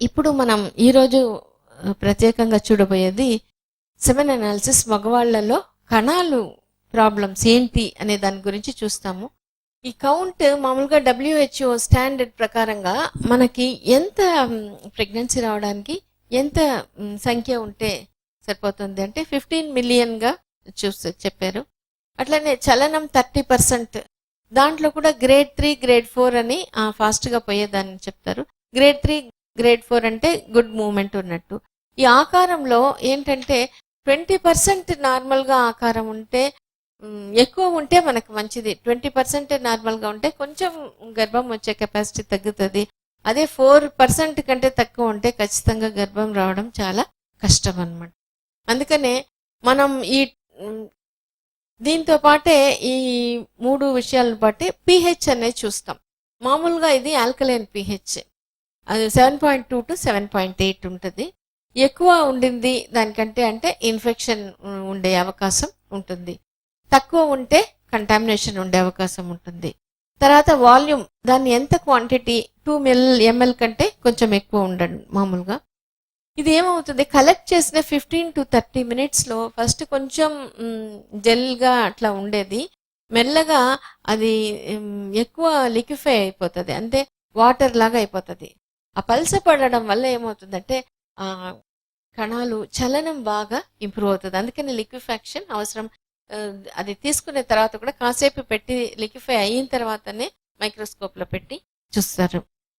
ఇప్పుడు మనం ఈరోజు ప్రత్యేకంగా చూడబోయేది సెమెన్ అనాలిసిస్ మగవాళ్లలో కణాలు ప్రాబ్లమ్స్ ఏంటి అనే దాని గురించి చూస్తాము. ఈ కౌంట్ మామూలుగా WHO స్టాండర్డ్ ప్రకారంగా మనకి ఎంత ప్రెగ్నెన్సీ రావడానికి ఎంత సంఖ్య ఉంటే సరిపోతుంది అంటే 15 మిలియన్గా చెప్పారు. అట్లనే చలనం 30%, దాంట్లో కూడా గ్రేడ్ 3 గ్రేడ్ 4 అని ఫాస్ట్గా పోయేదాన్ని చెప్తారు. గ్రేడ్ 3 గ్రేడ్ 4 అంటే గుడ్ మూవ్మెంట్ ఉన్నట్టు. ఈ ఆకారంలో ఏంటంటే 20% నార్మల్గా ఆకారం ఉంటే ఎక్కువ ఉంటే మనకు మంచిది. 20% నార్మల్గా ఉంటే కొంచెం గర్భం వచ్చే కెపాసిటీ తగ్గుతుంది. అదే 4% కంటే తక్కువ ఉంటే ఖచ్చితంగా గర్భం రావడం చాలా కష్టం అన్నమాట. అందుకనే మనం దీంతో పాటే ఈ 3 విషయాలను బట్టి pH అనేది చూస్తాం. మామూలుగా ఇది ఆల్కలైన్ pH, అది 7.2 to 7.8 ఉంటుంది. ఎక్కువ ఉండింది దానికంటే అంటే ఇన్ఫెక్షన్ ఉండే అవకాశం ఉంటుంది. తక్కువ ఉంటే కంటామినేషన్ ఉండే అవకాశం ఉంటుంది. తర్వాత వాల్యూమ్, దాన్ని ఎంత క్వాంటిటీ 2 ml కంటే కొంచెం ఎక్కువ ఉండండి మామూలుగా. ఇది ఏమవుతుంది, కలెక్ట్ చేసిన 15 to 30 మినిట్స్లో ఫస్ట్ కొంచెం జెల్గా అట్లా ఉండేది, మెల్లగా అది ఎక్కువ లిక్విఫై అయిపోతుంది, అంటే వాటర్ లాగా అయిపోతుంది. ఆ పల్స పడడం వల్ల ఏమవుతుందంటే కణాలు చలనం బాగా ఇంప్రూవ్ అవుతుంది. అందుకని లిక్విఫాక్షన్ అవసరం. అది తీసుకునే తర్వాత కూడా కాసేపు పెట్టి లిక్విఫై అయిన తర్వాతనే మైక్రోస్కోప్లో పెట్టి చూస్తారు.